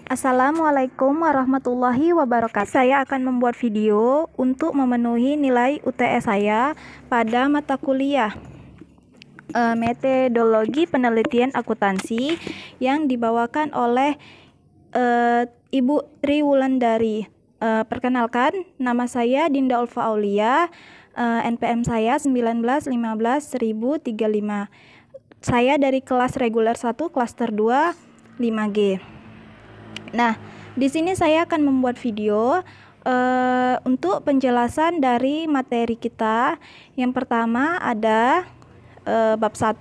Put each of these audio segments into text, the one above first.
Assalamualaikum warahmatullahi wabarakatuh. Saya akan membuat video untuk memenuhi nilai UTS saya pada mata kuliah metodologi penelitian akuntansi yang dibawakan oleh Ibu Tri Wulandari. Perkenalkan, nama saya Dinda Ulfa Aulia, NPM saya 19151035. Saya dari kelas reguler 1, klaster 2, 5G. Nah, di sini saya akan membuat video untuk penjelasan dari materi kita. Yang pertama ada bab 1,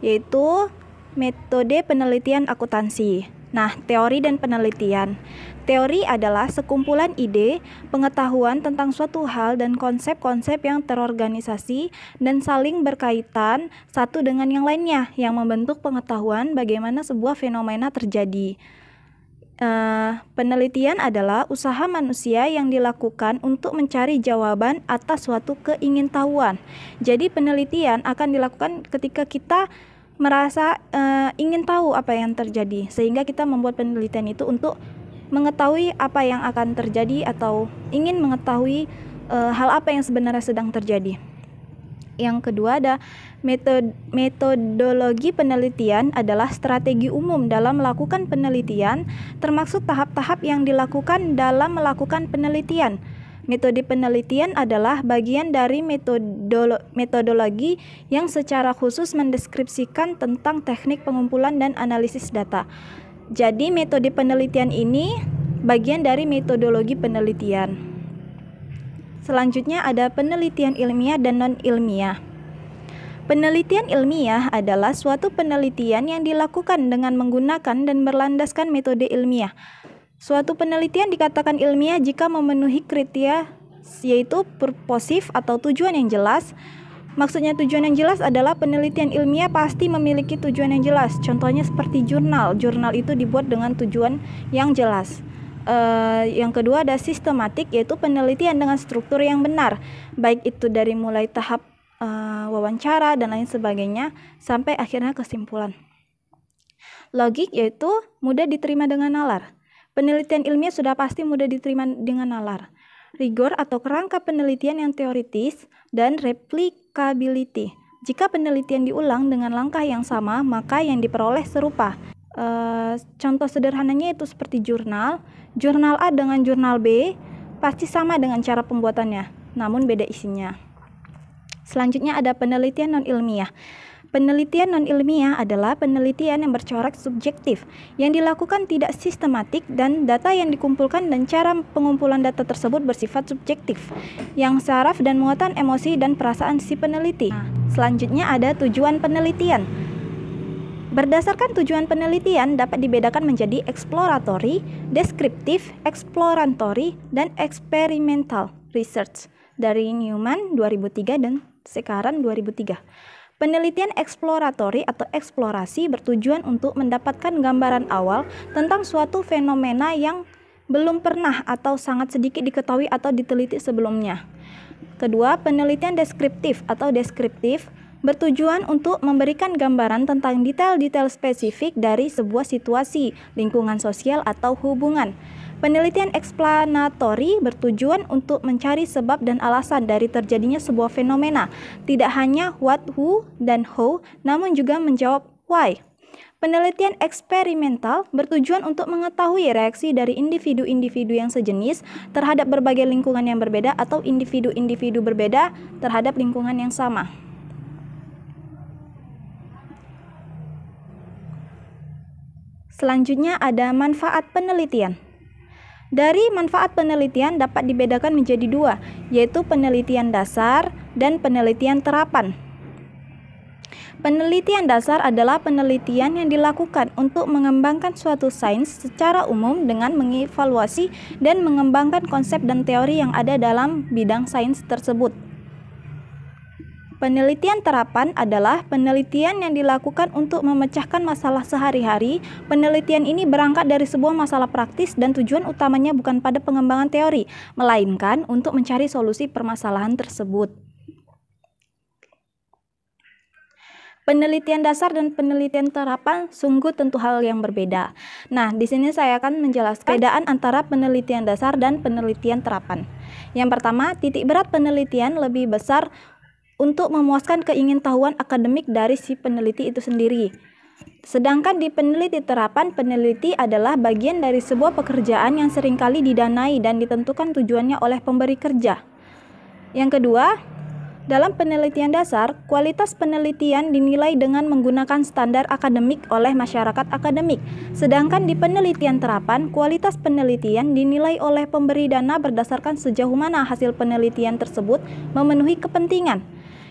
yaitu metode penelitian akuntansi. Nah, teori dan penelitian. Teori adalah sekumpulan ide, pengetahuan tentang suatu hal dan konsep-konsep yang terorganisasi dan saling berkaitan satu dengan yang lainnya, yang membentuk pengetahuan bagaimana sebuah fenomena terjadi. Penelitian adalah usaha manusia yang dilakukan untuk mencari jawaban atas suatu keingintahuan. Jadi penelitian akan dilakukan ketika kita merasa ingin tahu apa yang terjadi, sehingga kita membuat penelitian itu untuk mengetahui apa yang akan terjadi atau ingin mengetahui hal apa yang sebenarnya sedang terjadi. Yang kedua ada metodologi penelitian adalah strategi umum dalam melakukan penelitian, termasuk tahap-tahap yang dilakukan dalam melakukan penelitian. Metode penelitian adalah bagian dari metodologi yang secara khusus mendeskripsikan tentang teknik pengumpulan dan analisis data. Jadi metode penelitian ini bagian dari metodologi penelitian. Selanjutnya ada penelitian ilmiah dan non-ilmiah. Penelitian ilmiah adalah suatu penelitian yang dilakukan dengan menggunakan dan berlandaskan metode ilmiah. Suatu penelitian dikatakan ilmiah jika memenuhi kriteria, yaitu purposif atau tujuan yang jelas. Maksudnya tujuan yang jelas adalah penelitian ilmiah pasti memiliki tujuan yang jelas. Contohnya seperti jurnal. Jurnal itu dibuat dengan tujuan yang jelas. Yang kedua ada sistematik, yaitu penelitian dengan struktur yang benar, baik itu dari mulai tahap wawancara dan lain sebagainya sampai akhirnya kesimpulan. Logik, yaitu mudah diterima dengan nalar. Penelitian ilmiah sudah pasti mudah diterima dengan nalar. Rigor atau kerangka penelitian yang teoritis, dan replicability. Jika penelitian diulang dengan langkah yang sama, maka yang diperoleh serupa. Contoh sederhananya itu seperti jurnal. Jurnal A dengan jurnal B pasti sama dengan cara pembuatannya, namun beda isinya. Selanjutnya ada penelitian non-ilmiah. Penelitian non-ilmiah adalah penelitian yang bercorak subjektif, yang dilakukan tidak sistematik dan data yang dikumpulkan dan cara pengumpulan data tersebut bersifat subjektif, yang saraf dan muatan emosi dan perasaan si peneliti. Selanjutnya ada tujuan penelitian. Berdasarkan tujuan penelitian dapat dibedakan menjadi exploratory, deskriptif, exploratory, dan experimental research dari Newman 2003 dan Sekaran 2003. Penelitian eksploratory atau eksplorasi bertujuan untuk mendapatkan gambaran awal tentang suatu fenomena yang belum pernah atau sangat sedikit diketahui atau diteliti sebelumnya. Kedua, penelitian deskriptif atau deskriptif bertujuan untuk memberikan gambaran tentang detail-detail spesifik dari sebuah situasi, lingkungan sosial, atau hubungan. Penelitian explanatory bertujuan untuk mencari sebab dan alasan dari terjadinya sebuah fenomena, tidak hanya what, who, dan how, namun juga menjawab why. Penelitian eksperimental bertujuan untuk mengetahui reaksi dari individu-individu yang sejenis terhadap berbagai lingkungan yang berbeda atau individu-individu berbeda terhadap lingkungan yang sama. Selanjutnya ada manfaat penelitian. Dari manfaat penelitian dapat dibedakan menjadi dua, yaitu penelitian dasar dan penelitian terapan. Penelitian dasar adalah penelitian yang dilakukan untuk mengembangkan suatu sains secara umum dengan mengevaluasi dan mengembangkan konsep dan teori yang ada dalam bidang sains tersebut. Penelitian terapan adalah penelitian yang dilakukan untuk memecahkan masalah sehari-hari. Penelitian ini berangkat dari sebuah masalah praktis dan tujuan utamanya bukan pada pengembangan teori, melainkan untuk mencari solusi permasalahan tersebut. Penelitian dasar dan penelitian terapan sungguh tentu hal yang berbeda. Nah, di sini saya akan menjelaskan perbedaan antara penelitian dasar dan penelitian terapan. Yang pertama, titik berat penelitian lebih besar untuk memuaskan keingintahuan akademik dari si peneliti itu sendiri. Sedangkan di peneliti terapan, peneliti adalah bagian dari sebuah pekerjaan yang seringkali didanai dan ditentukan tujuannya oleh pemberi kerja. Yang kedua, dalam penelitian dasar, kualitas penelitian dinilai dengan menggunakan standar akademik oleh masyarakat akademik. Sedangkan di penelitian terapan, kualitas penelitian dinilai oleh pemberi dana berdasarkan sejauh mana hasil penelitian tersebut memenuhi kepentingan.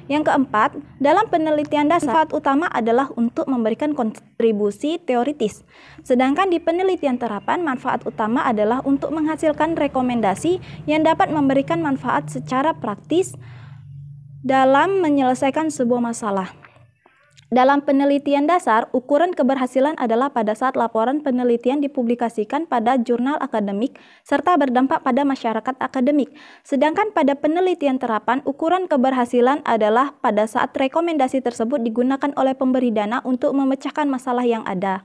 Yang keempat, dalam penelitian dasar, manfaat utama adalah untuk memberikan kontribusi teoritis. Sedangkan di penelitian terapan, manfaat utama adalah untuk menghasilkan rekomendasi yang dapat memberikan manfaat secara praktis dalam menyelesaikan sebuah masalah. Dalam penelitian dasar, ukuran keberhasilan adalah pada saat laporan penelitian dipublikasikan pada jurnal akademik serta berdampak pada masyarakat akademik. Sedangkan pada penelitian terapan, ukuran keberhasilan adalah pada saat rekomendasi tersebut digunakan oleh pemberi dana untuk memecahkan masalah yang ada.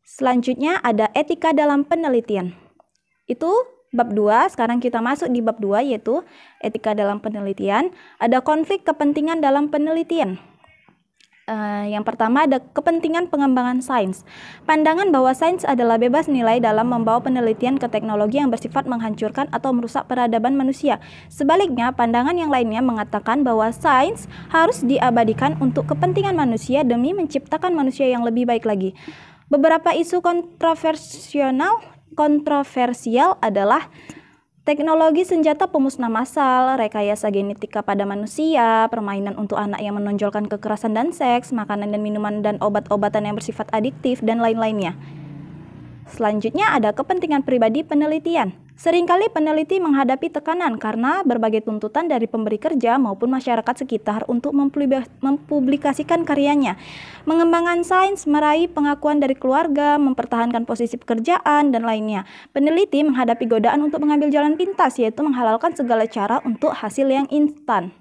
Selanjutnya ada etika dalam penelitian. Itu bab 2, sekarang kita masuk di bab 2 yaitu etika dalam penelitian. Ada konflik kepentingan dalam penelitian. Yang pertama ada kepentingan pengembangan sains. Pandangan bahwa sains adalah bebas nilai dalam membawa penelitian ke teknologi yang bersifat menghancurkan atau merusak peradaban manusia. Sebaliknya, pandangan yang lainnya mengatakan bahwa sains harus diabadikan untuk kepentingan manusia demi menciptakan manusia yang lebih baik lagi. Beberapa isu kontroversial adalah teknologi senjata pemusnah massal, rekayasa genetika pada manusia, permainan untuk anak yang menonjolkan kekerasan dan seks, makanan dan minuman dan obat-obatan yang bersifat adiktif, dan lain-lainnya. Selanjutnya ada kepentingan pribadi penelitian. Seringkali peneliti menghadapi tekanan karena berbagai tuntutan dari pemberi kerja maupun masyarakat sekitar untuk mempublikasikan karyanya. Mengembangkan sains, meraih pengakuan dari keluarga, mempertahankan posisi pekerjaan, dan lainnya. Peneliti menghadapi godaan untuk mengambil jalan pintas, yaitu menghalalkan segala cara untuk hasil yang instan.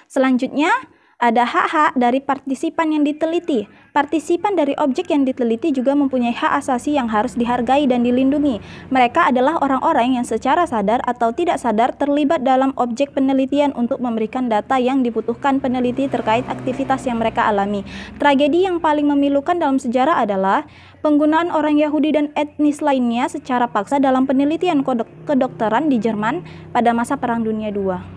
Selanjutnya, ada hak-hak dari partisipan yang diteliti. Partisipan dari objek yang diteliti juga mempunyai hak asasi yang harus dihargai dan dilindungi. Mereka adalah orang-orang yang secara sadar atau tidak sadar terlibat dalam objek penelitian untuk memberikan data yang dibutuhkan peneliti terkait aktivitas yang mereka alami. Tragedi yang paling memilukan dalam sejarah adalah penggunaan orang Yahudi dan etnis lainnya secara paksa dalam penelitian kedokteran di Jerman pada masa Perang Dunia II.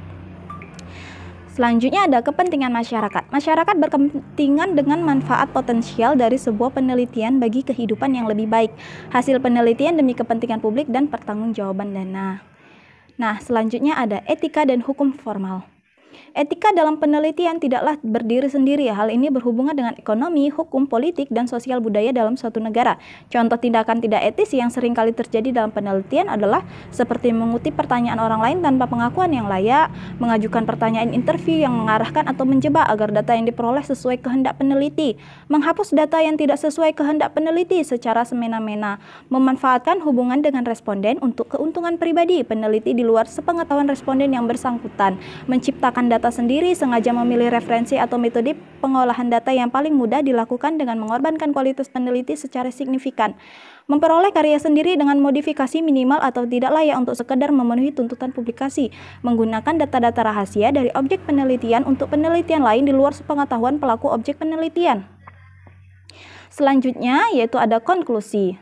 Selanjutnya ada kepentingan masyarakat. Masyarakat berkepentingan dengan manfaat potensial dari sebuah penelitian bagi kehidupan yang lebih baik. Hasil penelitian demi kepentingan publik dan pertanggungjawaban dana. Nah, selanjutnya ada etika dan hukum formal. Etika dalam penelitian tidaklah berdiri sendiri. Hal ini berhubungan dengan ekonomi, hukum, politik, dan sosial budaya dalam suatu negara. Contoh tindakan tidak etis yang sering kali terjadi dalam penelitian adalah seperti mengutip pertanyaan orang lain tanpa pengakuan yang layak, mengajukan pertanyaan interview yang mengarahkan atau menjebak agar data yang diperoleh sesuai kehendak peneliti, menghapus data yang tidak sesuai kehendak peneliti secara semena-mena, memanfaatkan hubungan dengan responden untuk keuntungan pribadi peneliti di luar sepengetahuan responden yang bersangkutan, menciptakan data sendiri, sengaja memilih referensi atau metode pengolahan data yang paling mudah dilakukan dengan mengorbankan kualitas peneliti secara signifikan, memperoleh karya sendiri dengan modifikasi minimal atau tidak layak untuk sekedar memenuhi tuntutan publikasi, menggunakan data-data rahasia dari objek penelitian untuk penelitian lain di luar sepengetahuan pelaku objek penelitian. Selanjutnya yaitu ada konklusi.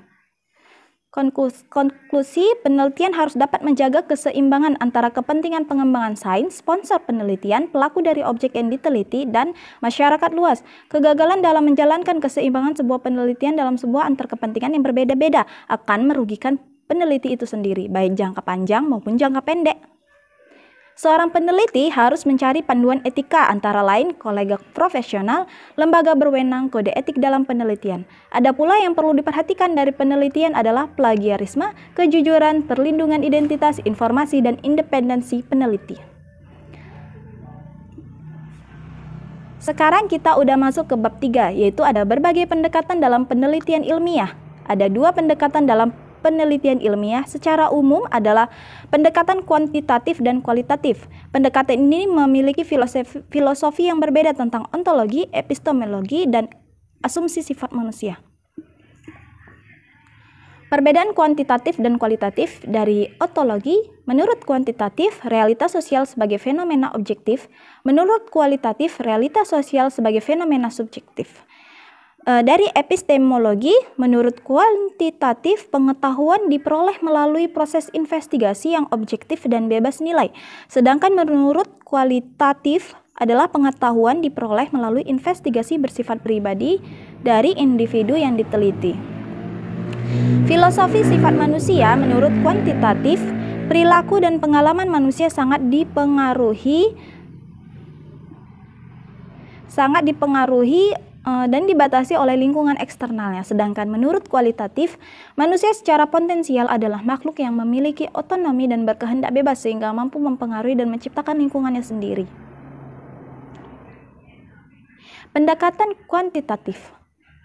Konklusi penelitian harus dapat menjaga keseimbangan antara kepentingan pengembangan sains, sponsor penelitian, pelaku dari objek yang diteliti, dan masyarakat luas. Kegagalan dalam menjalankan keseimbangan sebuah penelitian dalam sebuah antar kepentingan yang berbeda-beda akan merugikan peneliti itu sendiri, baik jangka panjang maupun jangka pendek. Seorang peneliti harus mencari panduan etika antara lain kolega profesional, lembaga berwenang, kode etik dalam penelitian. Ada pula yang perlu diperhatikan dari penelitian adalah plagiarisme, kejujuran, perlindungan identitas, informasi, dan independensi peneliti. Sekarang kita udah masuk ke bab 3, yaitu ada berbagai pendekatan dalam penelitian ilmiah. Ada 2 pendekatan dalam penelitian ilmiah secara umum adalah pendekatan kuantitatif dan kualitatif. Pendekatan ini memiliki filosofi yang berbeda tentang ontologi, epistemologi, dan asumsi sifat manusia. Perbedaan kuantitatif dan kualitatif dari ontologi: menurut kuantitatif, realitas sosial sebagai fenomena objektif; menurut kualitatif, realitas sosial sebagai fenomena subjektif. Dari epistemologi, menurut kuantitatif, pengetahuan diperoleh melalui proses investigasi yang objektif dan bebas nilai. Sedangkan menurut kualitatif adalah pengetahuan diperoleh melalui investigasi bersifat pribadi dari individu yang diteliti. Filosofi sifat manusia: menurut kuantitatif, perilaku dan pengalaman manusia sangat dipengaruhi dan dibatasi oleh lingkungan eksternalnya. Sedangkan menurut kualitatif, manusia secara potensial adalah makhluk yang memiliki otonomi dan berkehendak bebas sehingga mampu mempengaruhi dan menciptakan lingkungannya sendiri. Pendekatan kuantitatif.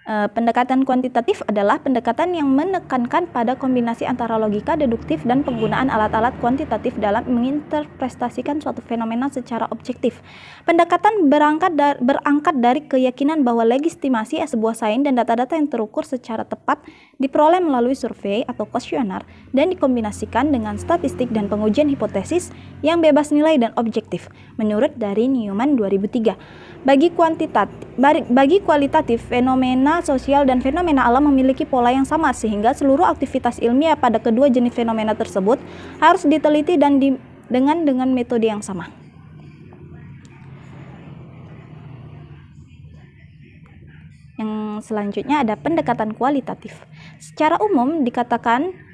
Pendekatan kuantitatif adalah pendekatan yang menekankan pada kombinasi antara logika deduktif dan penggunaan alat-alat kuantitatif dalam menginterpretasikan suatu fenomena secara objektif. Pendekatan berangkat dari keyakinan bahwa legitimasi sebuah sains dan data-data yang terukur secara tepat diperoleh melalui survei atau kuesioner dan dikombinasikan dengan statistik dan pengujian hipotesis yang bebas nilai dan objektif, menurut dari Newman 2003. Bagi kualitatif, fenomena sosial dan fenomena alam memiliki pola yang sama, sehingga seluruh aktivitas ilmiah pada kedua jenis fenomena tersebut harus diteliti dan dengan metode yang sama. Yang selanjutnya ada pendekatan kualitatif. Secara umum dikatakan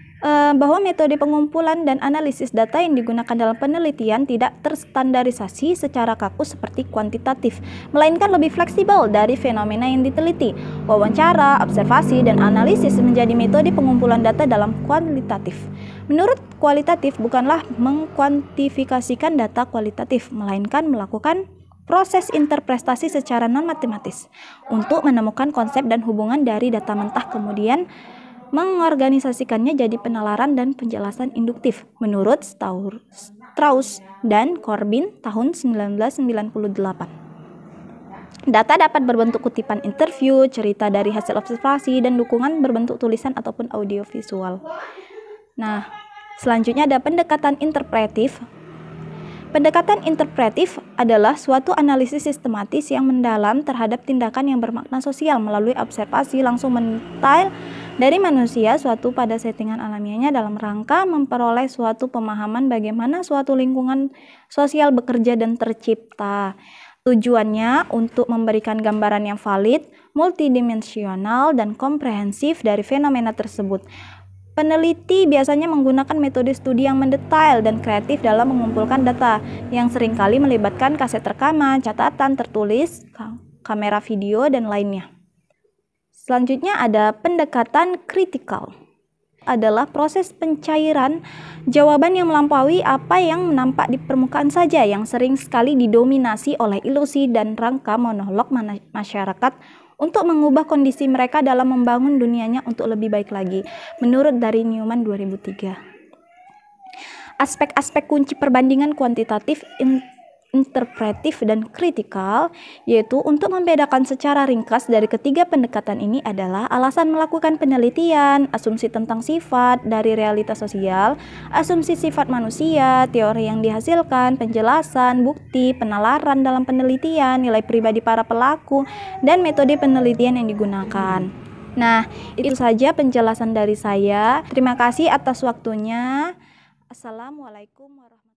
bahwa metode pengumpulan dan analisis data yang digunakan dalam penelitian tidak terstandarisasi secara kaku seperti kuantitatif, melainkan lebih fleksibel dari fenomena yang diteliti. Wawancara, observasi, dan analisis menjadi metode pengumpulan data dalam kualitatif. Menurut kualitatif, bukanlah mengkuantifikasikan data kualitatif, melainkan melakukan proses interpretasi secara non-matematis untuk menemukan konsep dan hubungan dari data mentah, kemudian mengorganisasikannya jadi penalaran dan penjelasan induktif, menurut Strauss dan Corbin tahun 1998. Data dapat berbentuk kutipan interview, cerita dari hasil observasi, dan dukungan berbentuk tulisan ataupun audiovisual. Nah, selanjutnya ada pendekatan interpretif. Pendekatan interpretif adalah suatu analisis sistematis yang mendalam terhadap tindakan yang bermakna sosial melalui observasi langsung mendetail dari manusia suatu pada settingan alamiahnya dalam rangka memperoleh suatu pemahaman bagaimana suatu lingkungan sosial bekerja dan tercipta. Tujuannya untuk memberikan gambaran yang valid, multidimensional, dan komprehensif dari fenomena tersebut. Peneliti biasanya menggunakan metode studi yang mendetail dan kreatif dalam mengumpulkan data, yang seringkali melibatkan kaset rekaman, catatan tertulis, kamera video, dan lainnya. Selanjutnya ada pendekatan kritikal. Adalah proses pencairan jawaban yang melampaui apa yang nampak di permukaan saja, yang sering sekali didominasi oleh ilusi dan rangka monolog masyarakat untuk mengubah kondisi mereka dalam membangun dunianya untuk lebih baik lagi, menurut dari Newman 2003. Aspek-aspek kunci perbandingan kuantitatif, interpretif, dan kritikal, yaitu untuk membedakan secara ringkas dari ketiga pendekatan ini adalah alasan melakukan penelitian, asumsi tentang sifat dari realitas sosial, asumsi sifat manusia, teori yang dihasilkan, penjelasan, bukti, penalaran dalam penelitian, nilai pribadi para pelaku, dan metode penelitian yang digunakan. Nah, itu saja penjelasan dari saya. Terima kasih atas waktunya. Assalamualaikum warahmatullahi wabarakatuh.